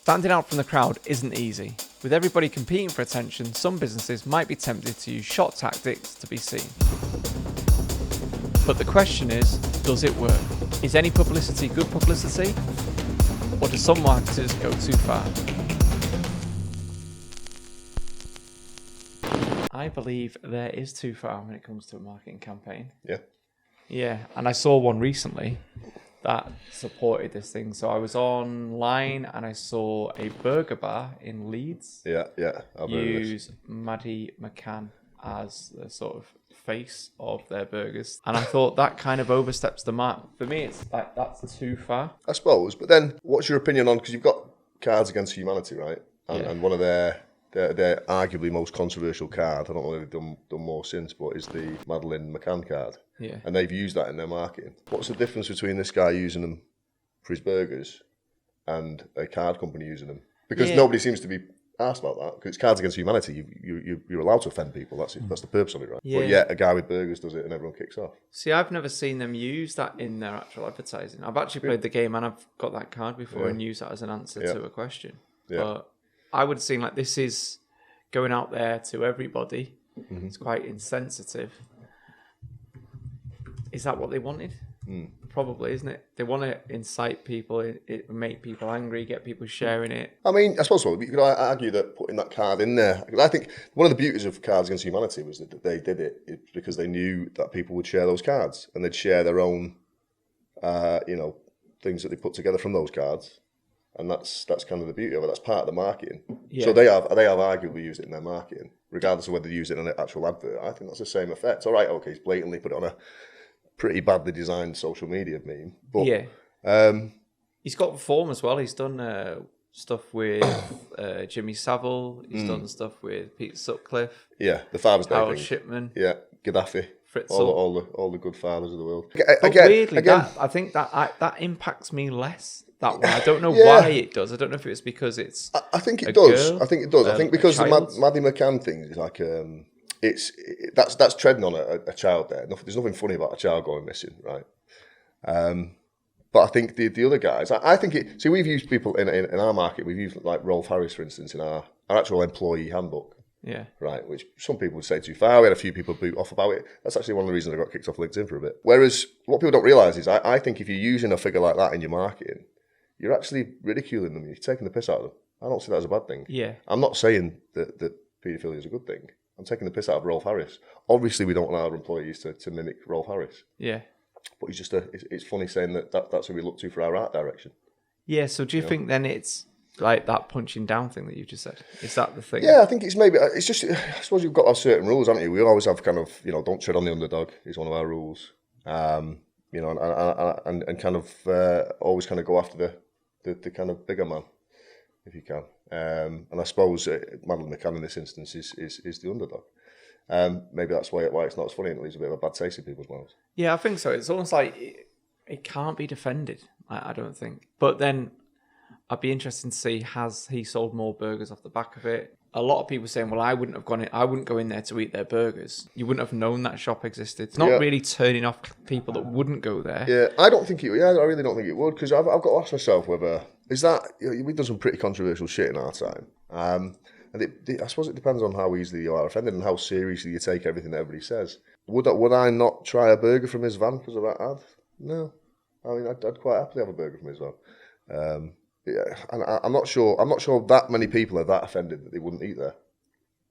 Standing out from the crowd isn't easy. With everybody competing for attention, some businesses might be tempted to use shot tactics to be seen. But the question is, does it work? Is any publicity good publicity? Or do some marketers go too far? I believe there is too far when it comes to a marketing campaign. Yeah. Yeah, and I saw one recently that supported this thing. So I was online and I saw a burger bar in Leeds Yeah. use Madeline McCann as the sort of face of their burgers. And I thought that kind of oversteps the mark. For me, it's like, that's too far. I suppose. But then, what's your opinion on, because you've got Cards Against Humanity, right? And one of their arguably most controversial card, I don't know if they've done more since, but is the Madeline McCann card. Yeah. And they've used that in their marketing. What's the difference between this guy using them for his burgers and a card company using them? Because nobody seems to be asked about that, because it's Cards Against Humanity. You're allowed to offend people. That's the purpose of it, right? Yeah. But yet a guy with burgers does it and everyone kicks off. See, I've never seen them use that in their actual advertising. I've actually played the game and I've got that card before and used that as an answer to a question. Yeah. But I would have seen like this is going out there to everybody. Mm-hmm. It's quite insensitive. Is that what they wanted? Probably, isn't it? They want to incite people, it make people angry, get people sharing it. I mean, I suppose so. You could argue that putting that card in there, I think one of the beauties of Cards Against Humanity was that they did it because they knew that people would share those cards and they'd share their own, things that they put together from those cards. And that's kind of the beauty of it. That's part of the marketing. Yeah. So they have arguably used it in their marketing, regardless of whether they use it in an actual advert. I think that's the same effect. All right, okay, he's blatantly put it on a pretty badly designed social media meme. But, he's got form as well. He's done stuff with Jimmy Savile. He's done stuff with Pete Sutcliffe. Yeah, the Father's Day Howard thing. Shipman. Yeah, Gaddafi. Fritzl. All the good fathers of the world. But weirdly, I think that impacts me less. That way. I don't know why it does. I don't know if it's because it's. I think it does. Girl, I think it does. I think because the Maddie McCann thing is like that's treading on a child there. There's nothing funny about a child going missing, right? But I think the other guys, I think it. See, we've used people in our market. We've used like Rolf Harris, for instance, in our actual employee handbook. Yeah. Right, which some people would say too far. We had a few people boot off about it. That's actually one of the reasons I got kicked off LinkedIn for a bit. Whereas what people don't realise is I think if you're using a figure like that in your marketing, you're actually ridiculing them. You're taking the piss out of them. I don't see that as a bad thing. Yeah. I'm not saying that paedophilia is a good thing. I'm taking the piss out of Rolf Harris. Obviously, we don't allow our employees to mimic Rolf Harris. Yeah. But he's just it's funny saying that's who we look to for our art direction. Yeah, so do you think then it's like that punching down thing that you just said? Is that the thing? Yeah, I think it's just, I suppose you've got to have certain rules, haven't you? We always have kind of, don't tread on the underdog is one of our rules. And kind of always kind of go after the kind of bigger man, if you can. And I suppose Madeline McCann in this instance is the underdog. Maybe that's why it's not as funny and it leaves a bit of a bad taste in people's mouths. Yeah, I think so. It's almost like it can't be defended, I don't think. But then I'd be interested to see, has he sold more burgers off the back of it? A lot of people saying, well, I wouldn't go in there to eat their burgers. You wouldn't have known that shop existed. It's not really turning off people that wouldn't go there. Yeah, I really don't think it would, because I've got to ask myself whether, is that, we've done some pretty controversial shit in our time. And I suppose it depends on how easily you are offended and how seriously you take everything that everybody says. Would I not try a burger from his van because of that ad? No. I mean, I'd quite happily have a burger from his van. Yeah, and I'm not sure that many people are that offended that they wouldn't eat there.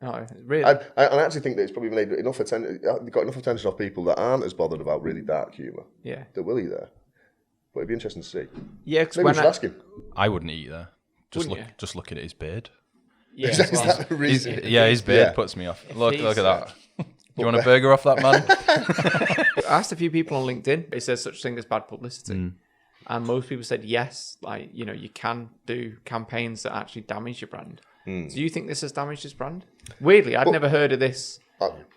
No, really. I actually think that it's probably made enough attention. Got enough attention off people that aren't as bothered about really dark humour. Yeah, that will eat there. But it'd be interesting to see. Yeah, maybe we should ask him. I wouldn't eat there. Just looking at his beard. Yeah, is that the reason? His beard puts me off. Look at that. Do you want a burger off that man? I asked a few people on LinkedIn. Is there such thing as bad publicity? And most people said yes. Like, you can do campaigns that actually damage your brand. Do you think this has damaged his brand? Weirdly, I'd never heard of this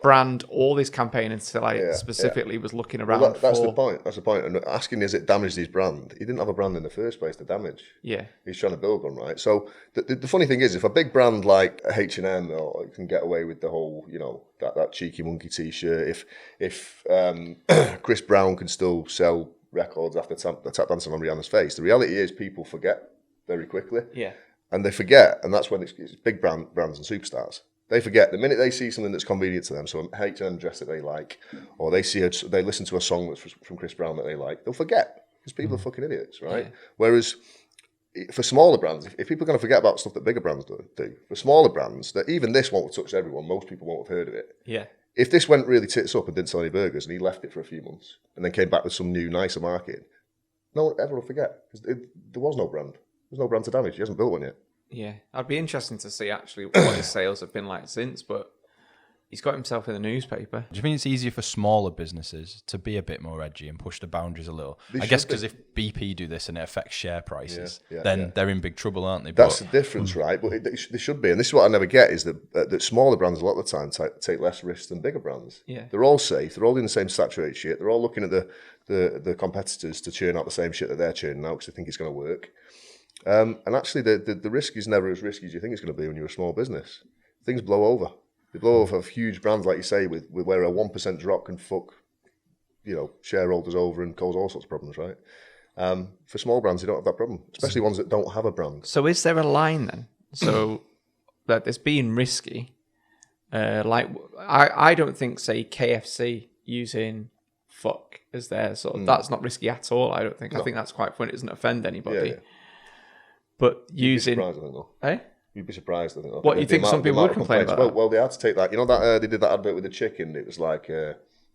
brand or this campaign until I specifically was looking around. Well, that's the point. That's the point. And asking, is it damaged his brand? He didn't have a brand in the first place to damage. Yeah. He's trying to build one, right? So the funny thing is, if a big brand like H&M can get away with the whole, that cheeky monkey T-shirt, if Chris Brown can still sell records after tap dancing on Rihanna's face, the reality is people forget very quickly. Yeah. And they forget, and that's when it's big brands and superstars. They forget the minute they see something that's convenient to them, so an H&M dress that they like, or they listen to a song that's from Chris Brown that they like, they'll forget because people are fucking idiots, right? Yeah. Whereas for smaller brands, if people are going to forget about stuff that bigger brands do, for smaller brands, that even this won't have touched everyone, most people won't have heard of it. Yeah. If this went really tits up and didn't sell any burgers, and he left it for a few months, and then came back with some new, nicer marketing, no one ever will forget because there was no brand. There's no brand to damage. He hasn't built one yet. Yeah, I'd be interesting to see actually what his sales have been like since, but he's got himself in the newspaper. Do you think it's easier for smaller businesses to be a bit more edgy and push the boundaries a little? I guess because if BP do this and it affects share prices, then they're in big trouble, aren't they? That's the difference, right? But they should be. And this is what I never get, is that smaller brands a lot of the time take less risks than bigger brands. Yeah. They're all safe. They're all doing the same saturated shit. They're all looking at the competitors to churn out the same shit that they're churning out because they think it's going to work. And actually, the risk is never as risky as you think it's going to be when you're a small business. Things blow over. They blow over of huge brands, like you say, with where a 1% drop can fuck, shareholders over and cause all sorts of problems, right? For small brands, you don't have that problem, especially ones that don't have a brand. So is there a line then? So that it's being risky. I don't think, say, KFC using fuck as their sort of, that's not risky at all, I don't think. No. I think that's quite fun. It doesn't offend anybody. Yeah. But using... You'd be surprised, I think, though. Eh? You'd be surprised, I think. What, you think some people would complain about that? Well, they had to take that. You know that they did that advert with the chicken? It was like,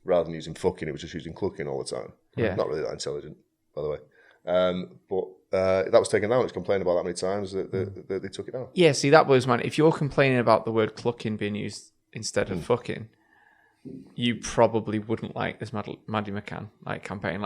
rather than using fucking, it was just using clucking all the time. Yeah. Not really that intelligent, by the way. But that was taken down. It's complained about that many times that they took it down. Yeah, see, that blows my mind. If you're complaining about the word clucking being used instead of fucking, you probably wouldn't like this Madeline McCann campaign.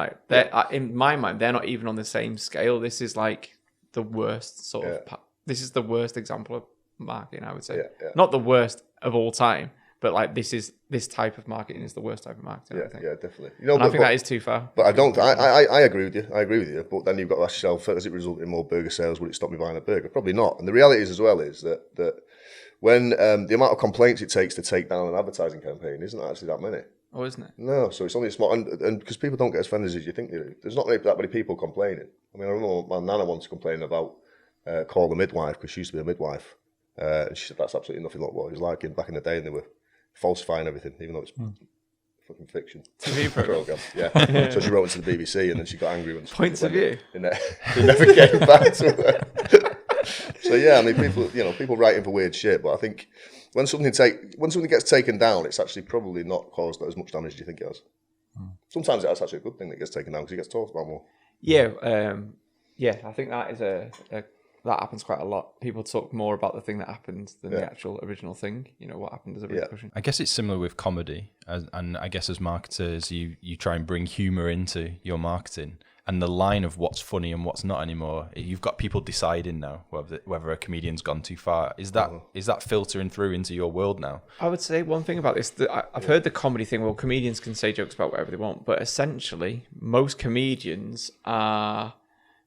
In my mind, they're not even on the same scale. This is like the worst sort of... This is the worst example of marketing, I would say. Yeah. Not the worst of all time, but this type of marketing is the worst type of marketing. I think. Yeah, definitely. I think that is too far. But I don't. I agree with you. But then you've got to ask yourself: does it result in more burger sales? Would it stop me buying a burger? Probably not. And the reality is, as well, is that when the amount of complaints it takes to take down an advertising campaign isn't actually that many. Oh, isn't it? No, so it's only a small, and because people don't get as offended as you think they do. There's not that many people complaining. I mean, I remember my nana once complaining about call the midwife, because she used to be a midwife, and she said that's absolutely nothing like what it was like back in the day, and they were falsifying everything, even though it's fucking fiction. TV program. Yeah. So she wrote into the BBC, and then she got angry when points of view. They never came back to her. So yeah, I mean, people writing for weird shit, but I think when something gets taken down, it's actually probably not caused as much damage as you think it has. Sometimes that's actually a good thing that gets taken down because it gets talked about more. Yeah. Yeah, I think that is that happens quite a lot. People talk more about the thing that happened than the actual original thing. What happened as a repercussion. I guess it's similar with comedy, and I guess as marketers, you try and bring humour into your marketing, and the line of what's funny and what's not anymore. You've got people deciding now whether a comedian's gone too far. Is that filtering through into your world now? I would say one thing about this. I've heard the comedy thing. Well, comedians can say jokes about whatever they want, but essentially, most comedians are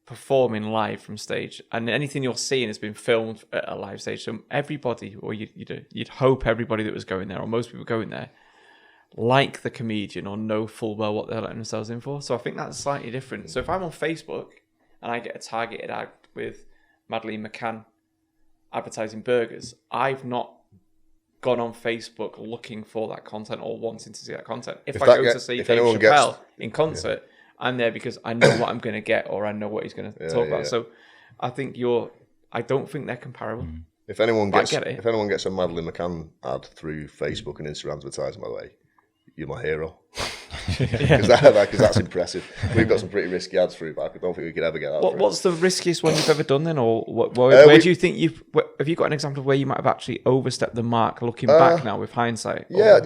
performing live from stage, and anything you're seeing has been filmed at a live stage. So everybody, or you'd hope everybody that was going there, or most people going there, like the comedian or know full well what they're letting themselves in for. So I think that's slightly different. So if I'm on Facebook and I get a targeted ad with Madeline McCann advertising burgers, I've not gone on Facebook looking for that content or wanting to see that content. If I go to see Dave Chappelle in concert, I'm there because I know what I'm going to get, or I know what he's going to talk about. So I think I don't think they're comparable. If anyone gets a Madeline McCann ad through Facebook and Instagram advertising, by the way, you're my hero. Because that's impressive. We've got some pretty risky ads through, but I don't think we could ever get that. What's the riskiest one you've ever done then, or where do you think have you got an example of where you might have actually overstepped the mark, looking back now with hindsight? Yeah.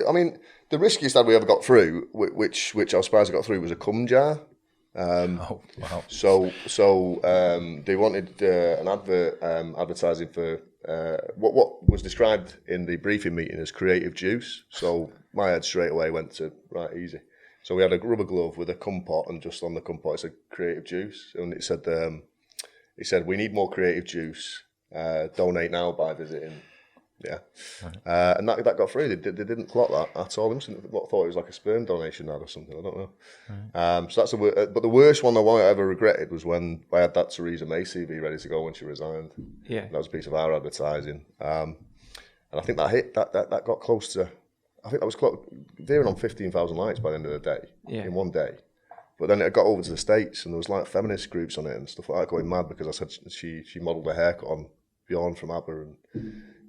I mean, the riskiest ad we ever got through, which I was surprised I got through, was a cum jar. Wow. So they wanted an advert advertising for what was described in the briefing meeting as creative juice. So my head straight away went to right, easy. So we had a rubber glove with a cum pot, and just on the cum pot it said creative juice, and it said we need more creative juice. Donate now by visiting Yeah. And that got through. They didn't clock that at all. They thought it was like a sperm donation ad or something. I don't know. So that's but the worst one I ever regretted was when I had that Theresa May CV ready to go when she resigned. Yeah. That was a piece of our advertising. And I think that hit, that got close to, I think that was veering on 15,000 likes by the end of the day, in one day. But then it got over to the States, and there was like feminist groups on it and stuff like that going mad because I said she modelled her haircut on Bjorn from ABBA, and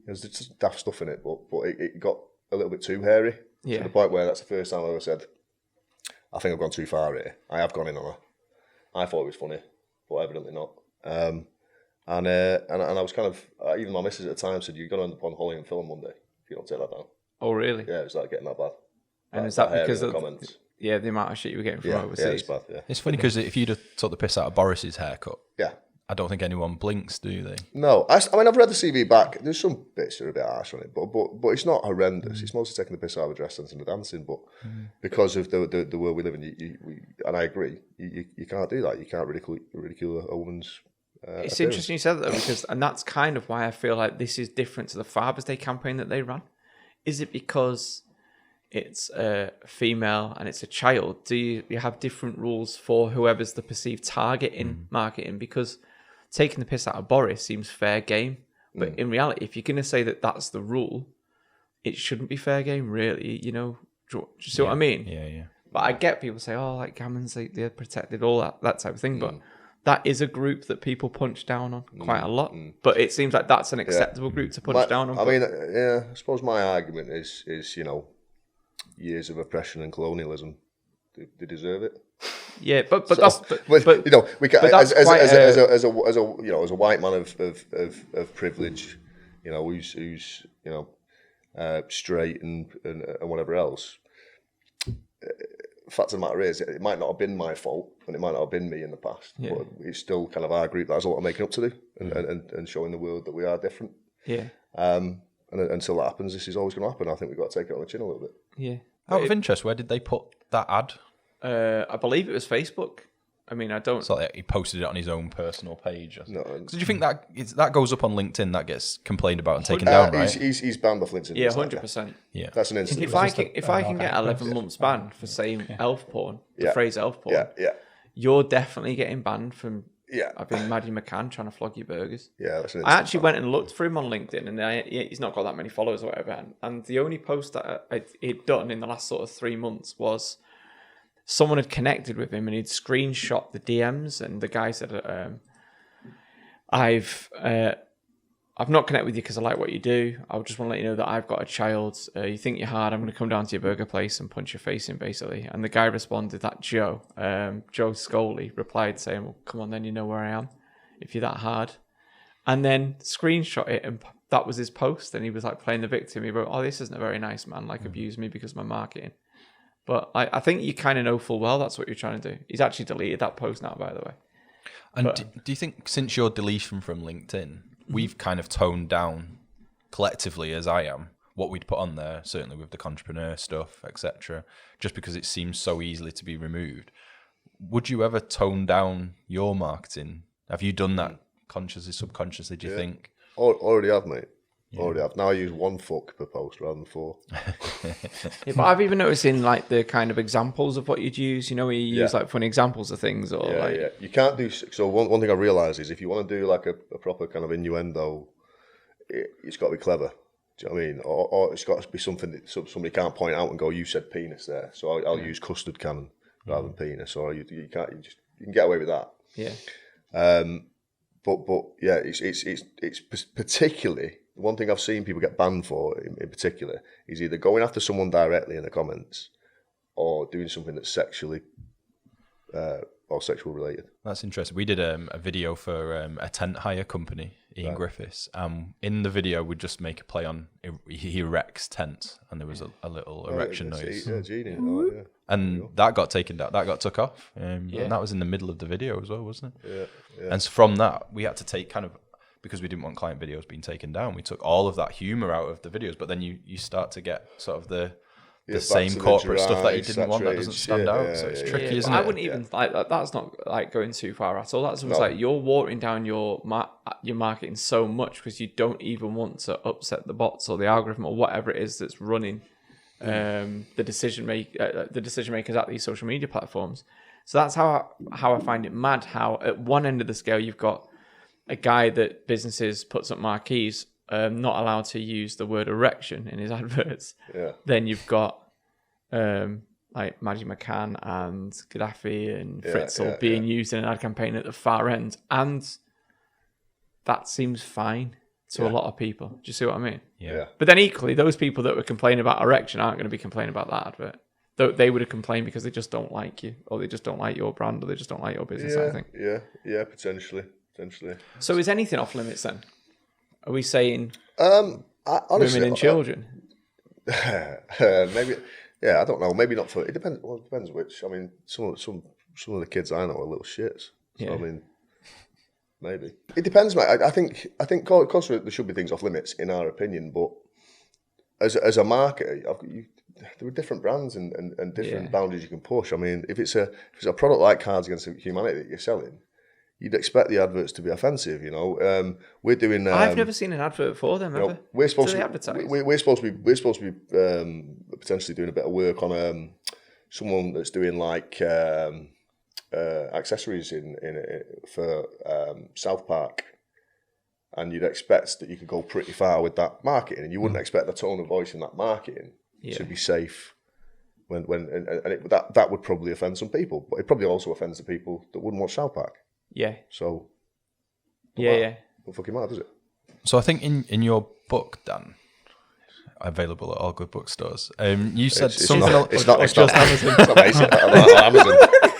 there's just daft stuff in it, but it got a little bit too hairy to the point where that's the first time I ever said, I think I've gone too far here. I have gone in on her. I thought it was funny, but evidently not. And I was kind of, even my missus at the time said, you're going to end up on Holly and Phil on Monday if you don't take that down. Oh, really? Yeah, it was like getting that bad. And is that because of comments? Yeah, the amount of shit you were getting from overseas. Yeah, it's bad. Yeah, it's funny because if you'd have took the piss out of Boris's haircut, I don't think anyone blinks, do they? No, I mean I've read the CV back. There's some bits that are a bit harsh on it, but it's not horrendous. It's mostly taking the piss out of the dress dance and the dancing. But because of the world we live in, and I agree, you can't do that. You can't ridicule a woman's. It's interesting you said that though, and that's kind of why I feel like this is different to the Father's Day campaign that they ran. Is it because it's a female and it's a child? Do you have different rules for whoever's the perceived target in marketing? Because taking the piss out of Boris seems fair game, but in reality, if you're going to say that that's the rule, it shouldn't be fair game, really. You know, do you see what I mean? Yeah. But I get people say, "Oh, like Gammons, they're protected," all that type of thing. But that is a group that people punch down on quite a lot. But it seems like that's an acceptable group to punch down on. I mean, I suppose my argument is years of oppression and colonialism. They deserve it. Yeah, but you know, we can, as a white man of privilege, you know, who's straight and whatever else. Fact of the matter is, it might not have been my fault, and it might not have been me in the past, but it's still kind of our group that has a lot of making up to do, and showing the world that we are different. Yeah. And until that happens, this is always going to happen. I think we've got to take it on the chin a little bit. Yeah. Out of interest, where did they put that ad? I believe it was Facebook. I mean, I don't. So he posted it on his own personal page. No. So do you think that goes up on LinkedIn? That gets complained about and taken down, right? He's banned off LinkedIn. Yeah, 100%. Yeah, that's an incident. If I can get 11 months banned for saying elf porn, the phrase elf porn, you're definitely getting banned from. Yeah, I've been Madeline McCann trying to flog your burgers. Yeah, that's an I actually went and looked for him on LinkedIn, and he's not got that many followers or whatever. And the only post that he'd done in the last sort of 3 months was someone had connected with him and he'd screenshot the DMs, and the guy said, I've not connected with you because I like what you do. I just want to let you know that I've got a child. You think you're hard, I'm going to come down to your burger place and punch your face in, basically. And the guy responded that Joe Scully, replied saying, well, come on then, you know where I am, if you're that hard. And then screenshot it, and that was his post. And he was like playing the victim. He wrote, oh, this isn't a very nice man, like abused me because of my marketing. But I think you kind of know full well that's what you're trying to do. He's actually deleted that post now, by the way. And do you think since your deletion from LinkedIn, we've kind of toned down collectively, as I am, what we'd put on there, certainly with the entrepreneur stuff, etc., just because it seems so easily to be removed? Would you ever tone down your marketing? Have you done that consciously, subconsciously, do you think? Already have, mate. Already have. Now I use 1 fuck per post rather than 4. But I've even noticed in like the kind of examples of what you'd use, you know, where you use like funny examples of things or You can't do, so one thing I realised is if you want to do like a proper kind of innuendo, it's got to be clever. Do you know what I mean? Or it's got to be something that somebody can't point out and go, you said penis there. So I'll use custard cannon rather than penis, or you can get away with that. Yeah. But yeah, it's particularly, one thing I've seen people get banned for in particular is either going after someone directly in the comments or doing something that's sexually or sexual related. That's interesting. We did a video for a tent hire company, Ian Griffiths. In the video, we'd just make a play on he erects tents, and there was a little erection noise. Yeah, genius. And that got taken down. That got took off. And that was in the middle of the video as well, wasn't it? Yeah. And so from that, we had to take kind of, because we didn't want client videos being taken down, we took all of that humor out of the videos. But then you start to get sort of the the same corporate stuff that you didn't want that doesn't stand out. So it's tricky, isn't it? I wouldn't even like that's not like going too far at all. That's almost like you're watering down your marketing so much because you don't even want to upset the bots or the algorithm or whatever it is that's running the decision makers at these social media platforms. So that's how I find it mad. How at one end of the scale you've got a guy that businesses puts up marquees. Not allowed to use the word erection in his adverts. Yeah. Then you've got like Madeline McCann and Gaddafi and Fritzl being used in an ad campaign at the far end, and that seems fine to a lot of people. Do you see what I mean? Yeah. But then equally, those people that were complaining about erection aren't going to be complaining about that advert. Though they would have complained because they just don't like you, or they just don't like your brand, or they just don't like your business. I think. Yeah, potentially. So is anything off limits then? Are we saying honestly, women and children? Maybe, yeah, I don't know. Maybe not for. It depends. Well, it depends which. I mean, some of the kids I know are little shits. So I mean, maybe it depends, mate. I think of course there should be things off limits in our opinion, but as a marketer, there are different brands and different boundaries you can push. I mean, if it's a product like Cards Against Humanity that you're selling, you'd expect the adverts to be offensive, you know. We're doing. I've never seen an advert for them ever. We're supposed to advertise. We're supposed to be potentially doing a bit of work on someone that's doing like accessories for South Park, and you'd expect that you could go pretty far with that marketing, and you wouldn't expect the tone of voice in that marketing to be safe. That would probably offend some people, but it probably also offends the people that wouldn't watch South Park. Yeah. So. Yeah. Don't fucking matter, does it? So I think in your book, Dan, available at all good bookstores, you said something. It's not Amazon. It's not Amazon.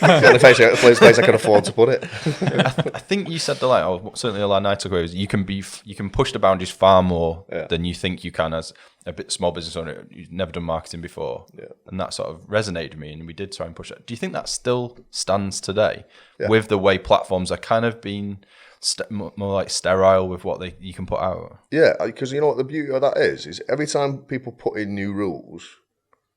It's the only place I can afford to put it. I think you said the line, or certainly the line I took away was you can push the boundaries far more than you think you can as a bit small business owner. You've never done marketing before, and that sort of resonated with me, and we did try and push it. Do you think that still stands today with the way platforms are kind of being more like sterile with what you can put out? Yeah, because you know what the beauty of that is every time people put in new rules,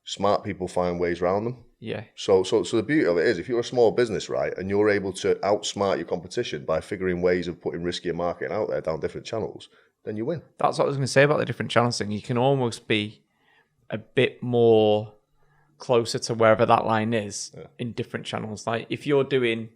smart people find ways around them. Yeah. So the beauty of it is if you're a small business, right, and you're able to outsmart your competition by figuring ways of putting riskier marketing out there down different channels, then you win. That's what I was going to say about the different channels thing. You can almost be a bit more closer to wherever that line is in different channels. Like if you're doing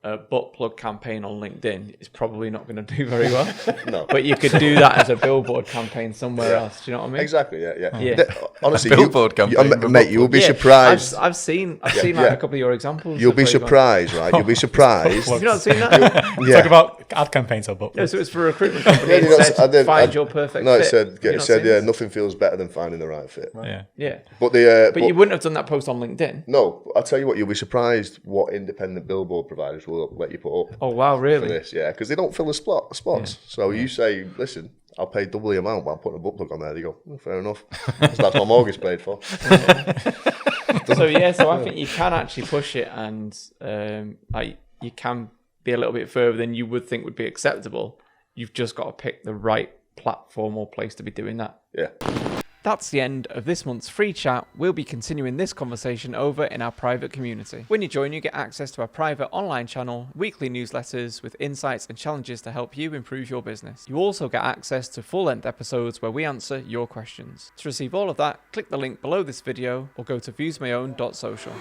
a butt plug campaign on LinkedIn, it's probably not going to do very well. No. But you could do that as a billboard campaign somewhere else. Do you know what I mean? Exactly, yeah. Honestly, billboard campaign. Mate, you'll be surprised. I've seen like a couple of your examples. You'll be surprised, right? You'll be surprised. Have you not seen that? Talk about ad campaigns or butt plugs. So it's for a recruitment company. It said, find your perfect fit. No, it said nothing feels better than finding the right fit. Right. Yeah. But you wouldn't have done that post on LinkedIn. No, I'll tell you what, you'll be surprised what independent billboard providers will let you put up. Oh wow, really? For this, because they don't fill the spots. Yeah. So you say, listen, I'll pay double the amount while putting a butt plug on there. They go, fair enough. That's my mortgage paid for. So I think you can actually push it, and you can be a little bit further than you would think would be acceptable. You've just got to pick the right platform or place to be doing that. Yeah. That's the end of this month's free chat. We'll be continuing this conversation over in our private community. When you join, you get access to our private online channel, weekly newsletters with insights and challenges to help you improve your business. You also get access to full-length episodes where we answer your questions. To receive all of that, click the link below this video or go to viewsmyown.social.